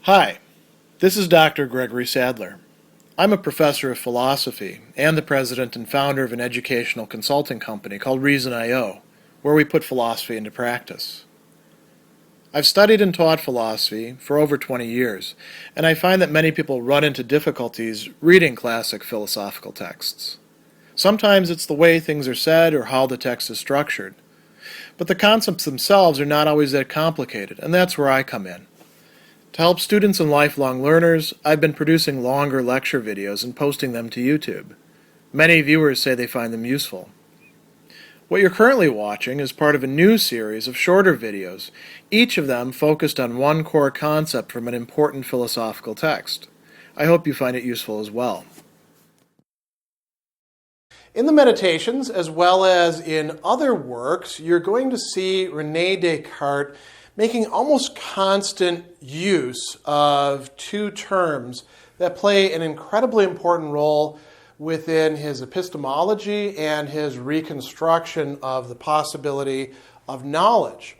Hi, this is Dr. Gregory Sadler. I'm a professor of philosophy and the president and founder of an educational consulting company called Reason.io, where we put philosophy into practice. I've studied and taught philosophy for over 20 years, and I find that many people run into difficulties reading classic philosophical texts. Sometimes it's the way things are said or how the text is structured. But the concepts themselves are not always that complicated, and that's where I come in. To help students and lifelong learners, I've been producing longer lecture videos and posting them to YouTube. Many viewers say they find them useful. What you're currently watching is part of a new series of shorter videos, each of them focused on one core concept from an important philosophical text. I hope you find it useful as well. In the Meditations, as well as in other works, you're going to see Rene Descartes making almost constant use of two terms that play an incredibly important role within his epistemology and his reconstruction of the possibility of knowledge.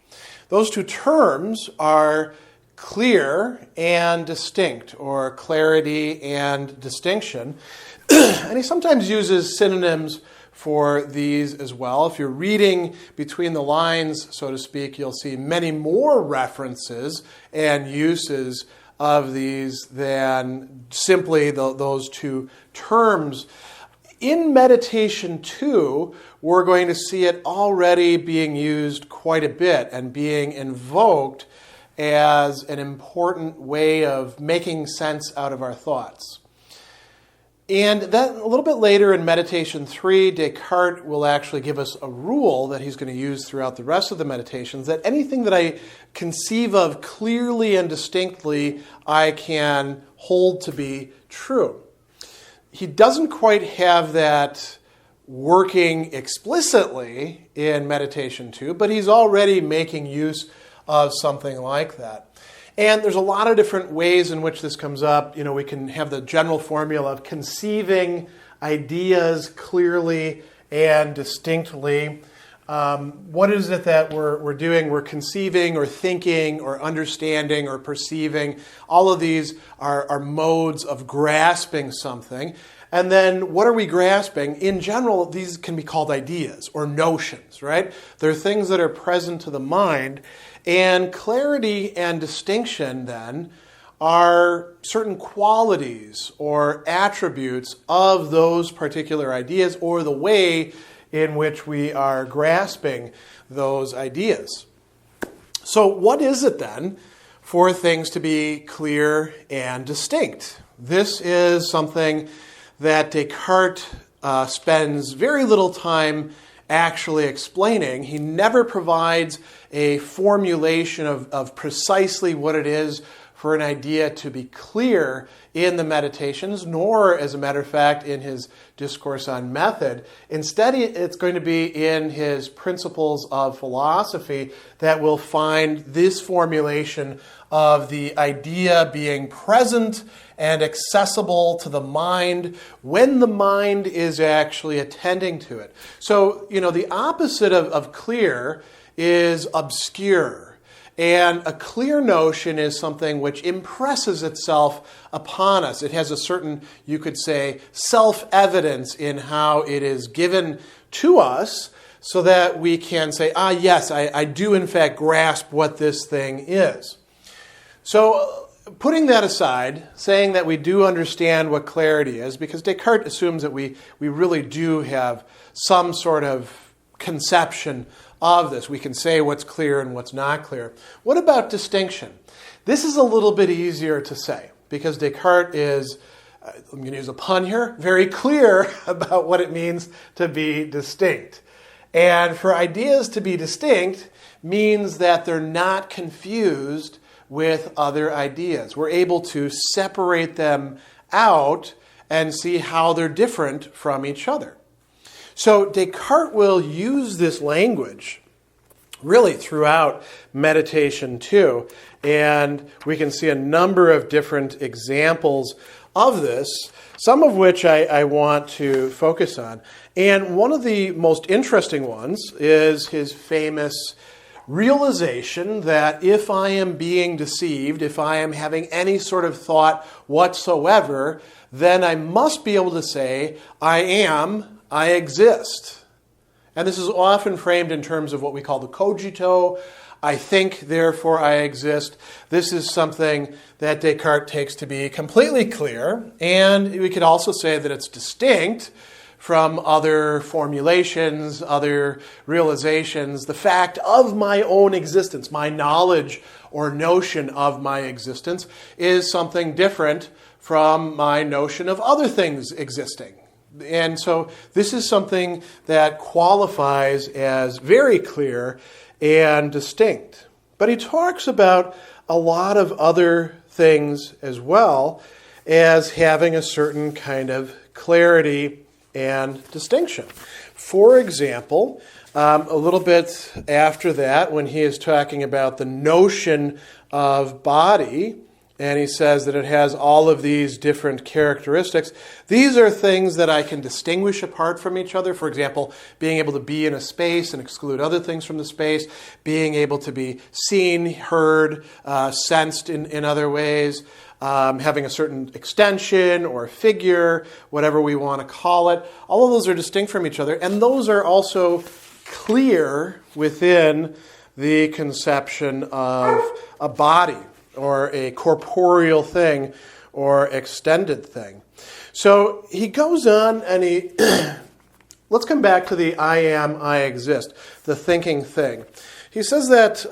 Those two terms are clear and distinct, or clarity and distinction. And he sometimes uses synonyms for these as well. If you're reading between the lines, so to speak, you'll see many more references and uses of these than simply those two terms. In Meditation 2, we're going to see it already being used quite a bit and being invoked as an important way of making sense out of our thoughts. And then a little bit later in Meditation 3, Descartes will actually give us a rule that he's going to use throughout the rest of the meditations, that anything that I conceive of clearly and distinctly, I can hold to be true. He doesn't quite have that working explicitly in Meditation 2, but he's already making use of something like that. And there's a lot of different ways in which this comes up. You know, we can have the general formula of conceiving ideas clearly and distinctly. What is it that we're doing? We're conceiving or thinking or understanding or perceiving. All of these are modes of grasping something. And then what are we grasping? In general, these can be called ideas or notions, right? They're things that are present to the mind. And clarity and distinction, then, are certain qualities or attributes of those particular ideas or the way in which we are grasping those ideas. So what is it, then, for things to be clear and distinct? This is something that Descartes spends very little time actually explaining. He never provides a formulation of precisely what it is for an idea to be clear in the Meditations, nor, as a matter of fact, in his discourse on method. Instead, it's going to be in his principles of philosophy that we'll find this formulation of the idea being present and accessible to the mind when the mind is actually attending to it. So, the opposite of clear is obscure. And a clear notion is something which impresses itself upon us. It has a certain, you could say, self-evidence in how it is given to us so that we can say, yes, I do in fact grasp what this thing is. So putting that aside, saying that we do understand what clarity is, because Descartes assumes that we really do have some sort of conception of this. We can say what's clear and what's not clear. What about distinction? This is a little bit easier to say because Descartes is, I'm going to use a pun here, very clear about what it means to be distinct. And for ideas to be distinct means that they're not confused with other ideas. We're able to separate them out and see how they're different from each other. So Descartes will use this language really throughout Meditation 2, and we can see a number of different examples of this, some of which I want to focus on. And one of the most interesting ones is his famous realization that if I am being deceived, if I am having any sort of thought whatsoever, then I must be able to say, I exist. And this is often framed in terms of what we call the cogito. I think, therefore I exist. This is something that Descartes takes to be completely clear. And we could also say that it's distinct from other formulations, other realizations. The fact of my own existence, my knowledge or notion of my existence, is something different from my notion of other things existing. And so this is something that qualifies as very clear and distinct. But he talks about a lot of other things as well as having a certain kind of clarity and distinction. For example, a little bit after that, when he is talking about the notion of body, and he says that it has all of these different characteristics. These are things that I can distinguish apart from each other. For example, being able to be in a space and exclude other things from the space, being able to be seen, heard, sensed in other ways, having a certain extension or figure, whatever we want to call it. All of those are distinct from each other, and those are also clear within the conception of a body, or a corporeal thing, or extended thing. So he goes on and let's come back to the I am, I exist, the thinking thing. He says that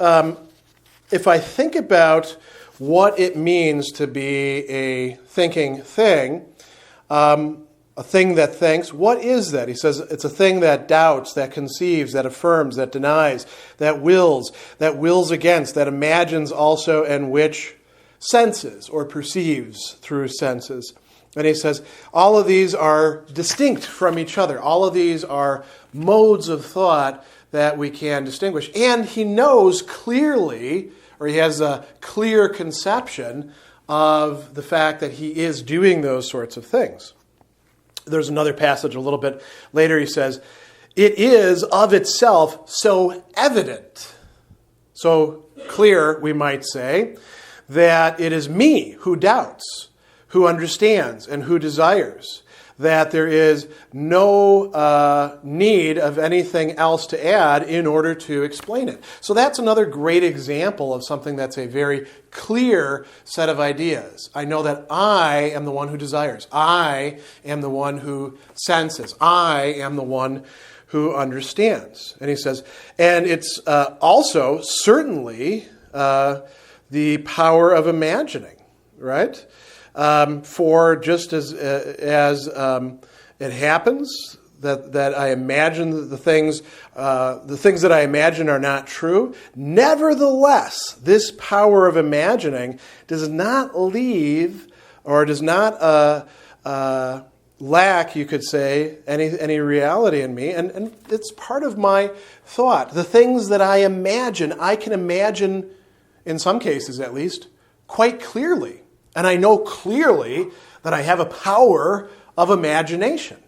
if I think about what it means to be a thinking thing, a thing that thinks, what is that? He says it's a thing that doubts, that conceives, that affirms, that denies, that wills against, that imagines also, and which senses or perceives through senses. And he says all of these are distinct from each other. All of these are modes of thought that we can distinguish. And he knows clearly, or he has a clear conception of the fact that he is doing those sorts of things. There's another passage a little bit later. He says, it is of itself so evident, so clear, we might say, that it is me who doubts, who understands, and who desires, that there is no need of anything else to add in order to explain it. So that's another great example of something that's a very clear set of ideas. I know that I am the one who desires. I am the one who senses. I am the one who understands. And he says, and it's also certainly the power of imagining, right? For just as it happens that I imagine the things that I imagine are not true. Nevertheless, this power of imagining does not leave, or does not lack, you could say, any reality in me, and it's part of my thought. The things that I can imagine, in some cases at least, quite clearly. And I know clearly that I have a power of imagination.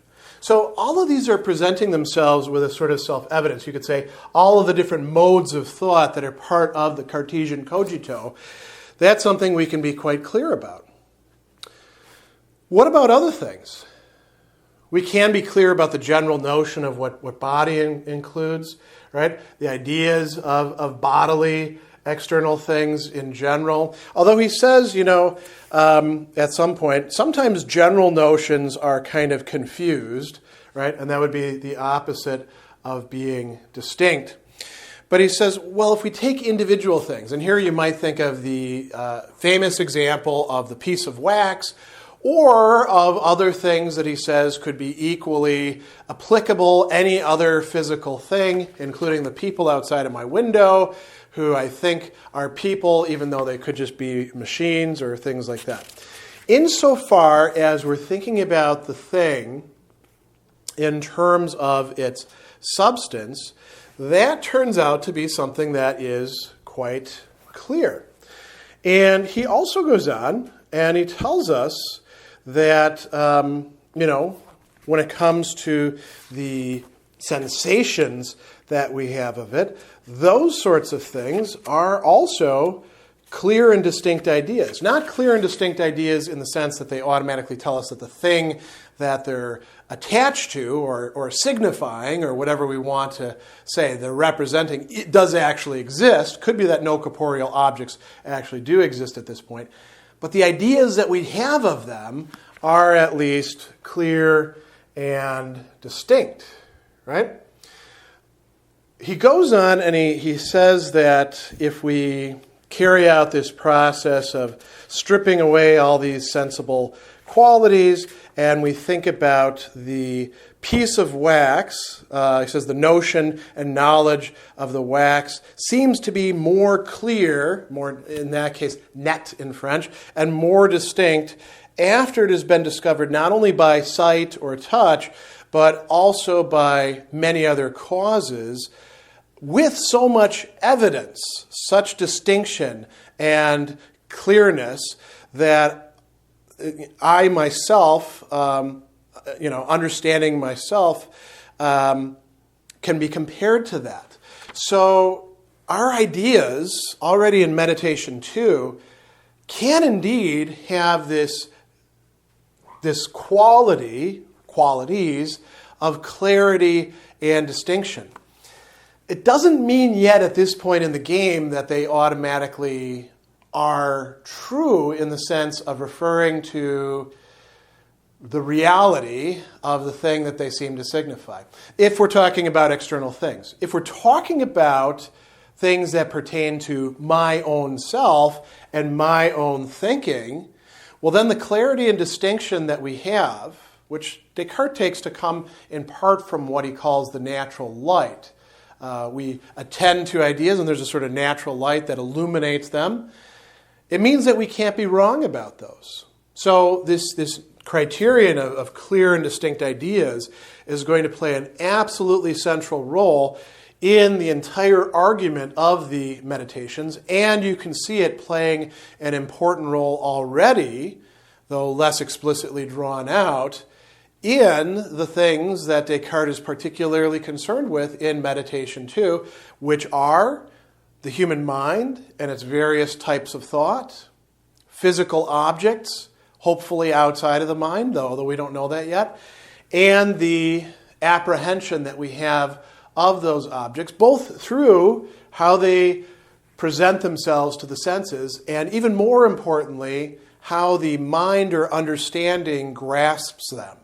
So all of these are presenting themselves with a sort of self-evidence. You could say all of the different modes of thought that are part of the Cartesian cogito. That's something we can be quite clear about. What about other things? We can be clear about the general notion of what body includes, right? The ideas of bodily external things in general. Although he says, at some point, sometimes general notions are kind of confused, right? And that would be the opposite of being distinct. But he says, well, if we take individual things, and here you might think of the famous example of the piece of wax, or of other things that he says could be equally applicable, any other physical thing, including the people outside of my window, who I think are people, even though they could just be machines or things like that. Insofar as we're thinking about the thing in terms of its substance, that turns out to be something that is quite clear. And he also goes on and he tells us that, when it comes to the sensations that we have of it, those sorts of things are also clear and distinct ideas. Not clear and distinct ideas in the sense that they automatically tell us that the thing that they're attached to or signifying or whatever we want to say they're representing, it does actually exist. Could be that no corporeal objects actually do exist at this point. But the ideas that we have of them are at least clear and distinct, right? He goes on and he says that if we carry out this process of stripping away all these sensible qualities, and we think about the piece of wax, he says the notion and knowledge of the wax seems to be more clear, more in that case net in French, and more distinct after it has been discovered not only by sight or touch, but also by many other causes, with so much evidence, such distinction and clearness that I myself, understanding myself, can be compared to that. So our ideas, already in Meditation 2, can indeed have this qualities of clarity and distinction. It doesn't mean yet at this point in the game that they automatically are true in the sense of referring to the reality of the thing that they seem to signify. If we're talking about external things. If we're talking about things that pertain to my own self and my own thinking, well, then the clarity and distinction that we have, which Descartes takes to come in part from what he calls the natural light. We attend to ideas, and there's a sort of natural light that illuminates them. It means that we can't be wrong about those. So this criterion of clear and distinct ideas is going to play an absolutely central role in the entire argument of the Meditations, and you can see it playing an important role already, though less explicitly drawn out, in the things that Descartes is particularly concerned with in Meditation 2, which are the human mind and its various types of thought, physical objects, hopefully outside of the mind, although we don't know that yet, and the apprehension that we have of those objects, both through how they present themselves to the senses, and even more importantly, how the mind or understanding grasps them.